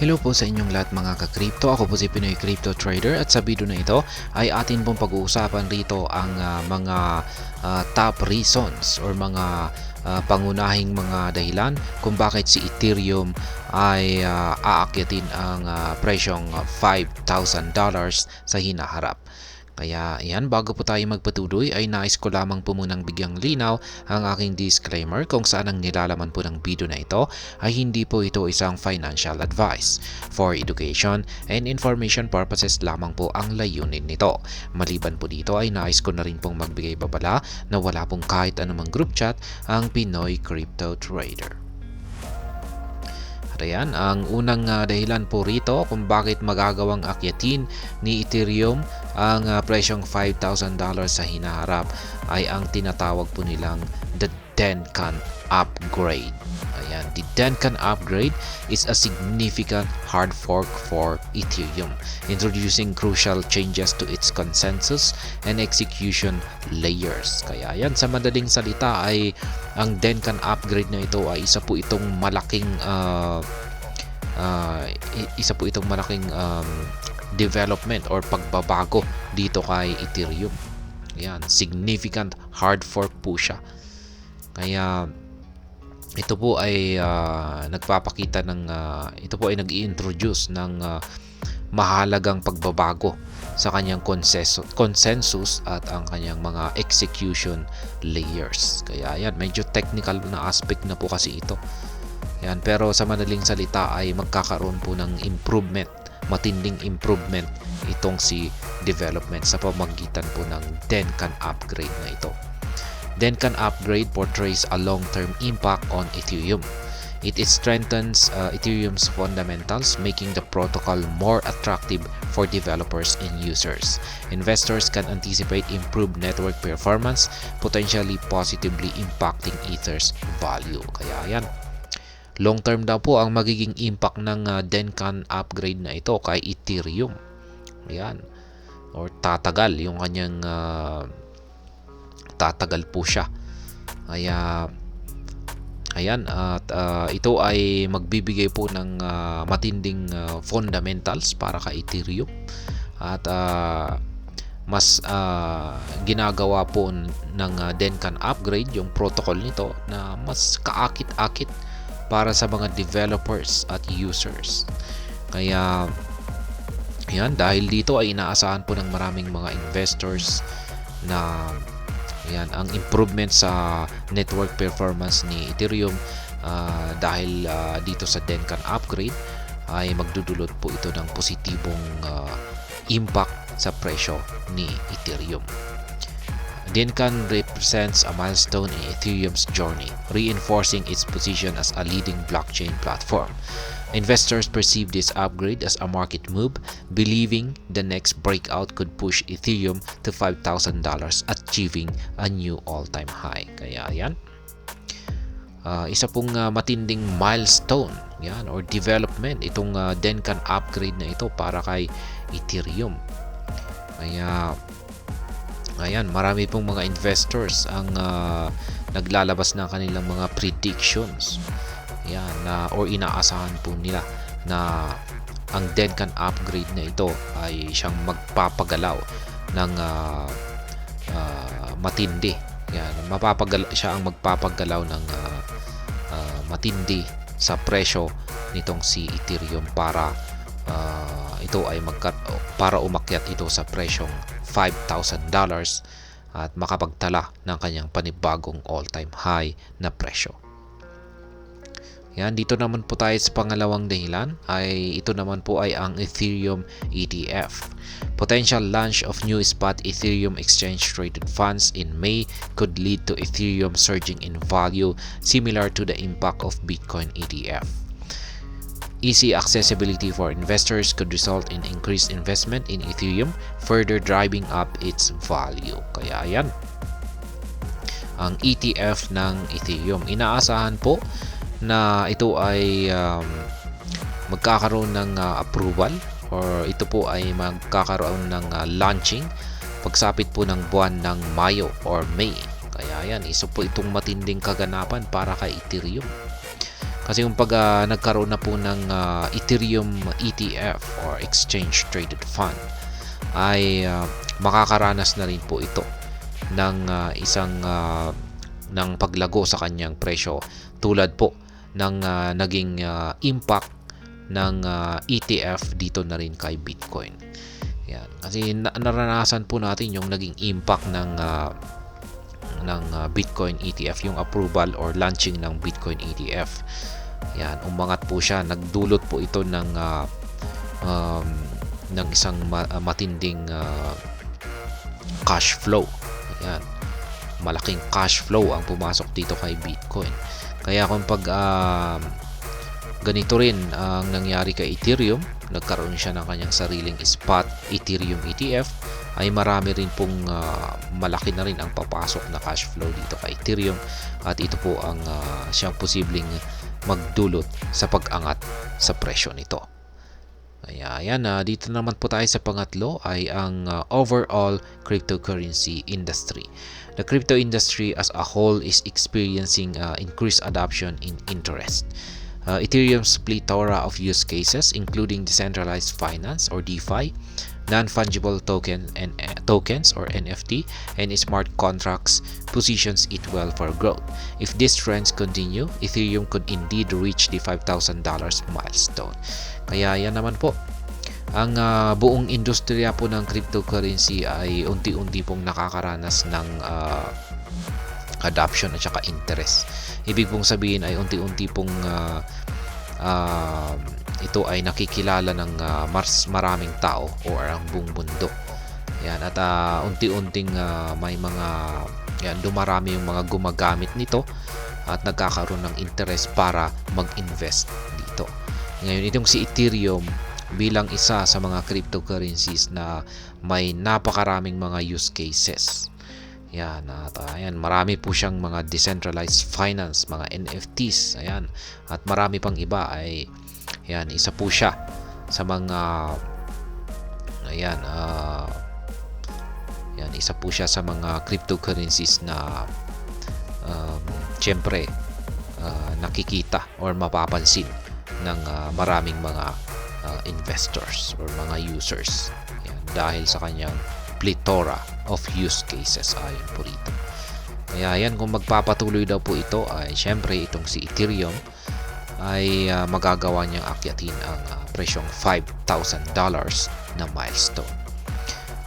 Hello po sa inyong lahat mga ka-crypto. Ako po si Pinoy Crypto Trader at sa video na ito ay atin pong pag-uusapan rito ang mga top reasons or mga pangunahing mga dahilan kung bakit si Ethereum ay aakyatin ang presyong $5,000 sa hinaharap. Kaya yan, bago po tayo magpatuloy ay nais ko lamang po munang bigyang linaw ang aking disclaimer kung saan ang nilalaman po ng video na ito ay hindi po ito isang financial advice. For education and information purposes lamang po ang layunin nito. Maliban po dito ay nais ko na rin pong magbigay babala na wala pong kahit anumang group chat ang Pinoy Crypto Trader. Ayan, ang unang dahilan po rito kung bakit magagawang akyatin ni Ethereum ang presyong $5,000 sa hinaharap ay ang tinatawag po nilang the Denkan upgrade. Ayan, the Denkan upgrade is a significant hard fork for Ethereum, introducing crucial changes to its consensus and execution layers. Kaya yan, sa madaling salita ay ang Denkan upgrade na ito ay isa po itong malaking development or pagbabago dito kay Ethereum. Yan, significant hard fork po siya. Kaya ito po ay nagpapakita ng ito po ay nag-i-introduce ng mahalagang pagbabago sa kanyang consensus at ang kanyang mga execution layers. Kaya yan, medyo technical na aspect na po kasi ito. Yan, pero sa madaling salita ay magkakaroon po ng improvement, matinding improvement itong si development sa pamamagitan po ng Denkan upgrade na ito. Denkan upgrade portrays a long-term impact on Ethereum. It strengthens Ethereum's fundamentals, making the protocol more attractive for developers and users. Investors can anticipate improved network performance, potentially positively impacting Ether's value. Kaya yan, long-term daw po ang magiging impact ng Denkan upgrade na ito kay Ethereum. Ayan, or tatagal yung kanyang tatagal po siya. Kaya ayan, at ito ay magbibigay po ng matinding fundamentals para kay Ethereum at mas ginagawa po ng Denkan upgrade yung protocol nito na mas kaakit-akit para sa mga developers at users. Kaya ayan, dahil dito ay inaasahan po ng maraming mga investors na ayan, ang improvement sa network performance ni Ethereum dahil dito sa Denkan upgrade ay magdudulot po ito ng positibong impact sa presyo ni Ethereum. Denkan represents a milestone in Ethereum's journey, reinforcing its position as a leading blockchain platform. Investors perceive this upgrade as a market move, believing the next breakout could push Ethereum to $5,000, achieving a new all-time high. Kaya yan, isa pong matinding milestone yan or development itong Denkan upgrade na ito para kay Ethereum. Kaya ayan, marami pong mga investors ang naglalabas ng kanilang mga predictions. Yan, or inaasahan po nila na ang Denkan upgrade na ito ay siyang magpapagalaw ng matindi. Yan, siya ang magpapagalaw ng matindi sa presyo nitong si Ethereum para ito ay para umakyat ito sa presyong $5,000 at makapagtala ng kanyang panibagong all-time high na presyo. Yan, dito naman po tayo sa pangalawang dahilan ay ito naman po ay ang Ethereum ETF. Potential launch of new spot Ethereum exchange traded funds in May could lead to Ethereum surging in value similar to the impact of Bitcoin ETF. Easy accessibility for investors could result in increased investment in Ethereum, further driving up its value. Kaya yan, ang ETF ng Ethereum, inaasahan po na ito ay magkakaroon ng approval or ito po ay magkakaroon ng launching pagsapit po ng buwan ng Mayo or May. Kaya yan, isa po itong matinding kaganapan para kay Ethereum. Kasi kung nagkaroon na po ng Ethereum ETF or Exchange Traded Fund, ay makakaranas na rin po ito ng ng paglago sa kanyang presyo, tulad po ng naging impact ng ETF dito na rin kay Bitcoin. Yan. Kasi naranasan po natin yung naging impact ng Bitcoin ETF, yung approval or launching ng Bitcoin ETF. Yan, umangat po siya, nagdulot po ito ng isang matinding cash flow. Yan. Malaking cash flow ang pumasok dito kay Bitcoin. Kaya kung ganito rin ang nangyari kay Ethereum, nagkaroon siya ng kanyang sariling spot Ethereum ETF, ay marami rin pong malaki na rin ang papasok na cash flow dito kay Ethereum, at ito po ang siyang posibleng magdulot sa pag-angat sa presyo nito. Kaya ayan, dito naman po tayo sa pangatlo ay ang overall cryptocurrency industry. The crypto industry as a whole is experiencing increased adoption in interest. Ethereum's plethora of use cases, including decentralized finance or DeFi, non-fungible tokens or NFT, and smart contracts, positions it well for growth. If these trends continue, Ethereum could indeed reach the $5,000 milestone. Kaya yan naman po, ang buong industriya po ng cryptocurrency ay unti-unti pong nakakaranas ng adoption at saka interest. Ibig pong sabihin ay unti-unti pong ito ay nakikilala ng mas maraming tao o ang buong mundo. Yan, at unti-unting may mga dumarami yung mga gumagamit nito at nagkakaroon ng interest para mag-invest dito. Ngayon, itong si Ethereum bilang isa sa mga cryptocurrencies na may napakaraming mga use cases. Yan, at ayan, marami po siyang mga decentralized finance, mga NFTs, ayan, at marami pang iba. Ay yan, isa po siya sa mga isa po siya sa mga cryptocurrencies na syempre nakikita or mapapansin ng maraming mga investors or mga users. Yan, dahil sa kanyang plethora of use cases ayon po rito. Kaya yan, kung magpapatuloy daw po ito ay syempre itong si Ethereum ay magagawa niyang akyatin ang presyong $5,000 na milestone.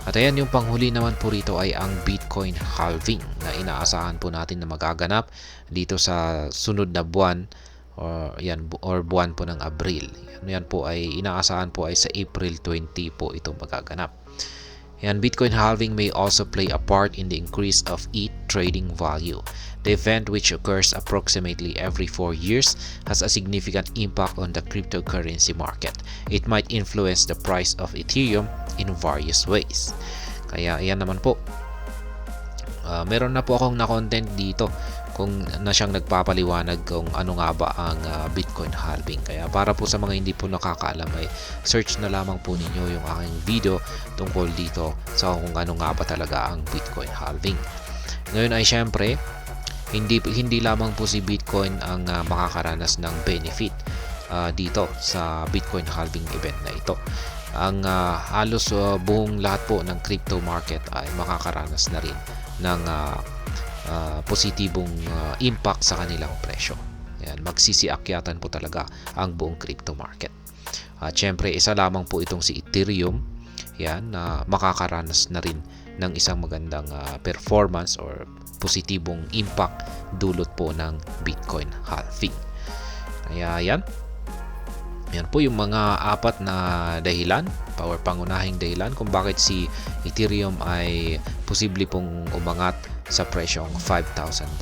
At ayan, yung panghuli naman po rito ay ang Bitcoin halving na inaasahan po natin na magaganap dito sa sunod na buwan or buwan po ng Abril. Yan po ay inaasahan po ay sa April 20 po ito magaganap. And Bitcoin halving may also play a part in the increase of ETH trading value. The event, which occurs approximately every 4 years, has a significant impact on the cryptocurrency market. It might influence the price of Ethereum in various ways. Kaya yan naman po. Meron na po akong na-content dito kung na siyang nagpapaliwanag kung ano nga ba ang Bitcoin halving. Kaya para po sa mga hindi po nakakaalam ay search na lamang po ninyo yung aking video tungkol dito sa kung ano nga ba talaga ang Bitcoin halving. Ngayon ay syempre, hindi lamang po si Bitcoin ang makakaranas ng benefit dito sa Bitcoin halving event na ito. Ang halos buong lahat po ng crypto market ay makakaranas na rin ng positibong impact sa kanilang presyo. Yan, magsisiakyatan po talaga ang buong crypto market. At syempre, isa lamang po itong si Ethereum, yan, na makakaranas na rin ng isang magandang performance or positibong impact dulot po ng Bitcoin halving. Kaya yan po yung mga apat na dahilan or pangunahing dahilan kung bakit si Ethereum ay posible pong umangat sa presyong $5,000.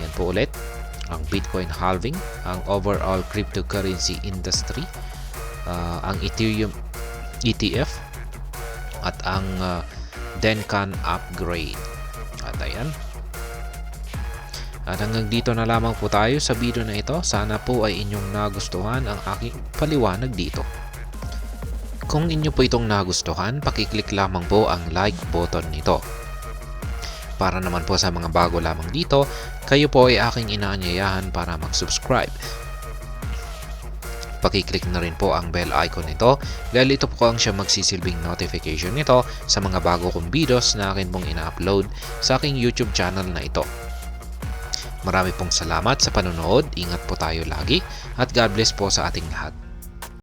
Yan po ulit ang Bitcoin halving, ang overall cryptocurrency industry, ang Ethereum ETF, at ang Denkan upgrade. At ayan. At hanggang dito na lamang po tayo sa video na ito. Sana po ay inyong nagustuhan ang aking paliwanag dito. Kung inyo po itong nagustuhan, pakiclick lamang po ang like button nito. para naman po sa mga bago lamang dito, kayo po ay aking inaanyayahan para mag-subscribe. Pakiclick na rin po ang bell icon nito dahil ito po ang siya magsisilbing notification nito sa mga bago kong videos na akin pong ina-upload sa aking YouTube channel na ito. Marami pong salamat sa panonood, ingat po tayo lagi at God bless po sa ating lahat.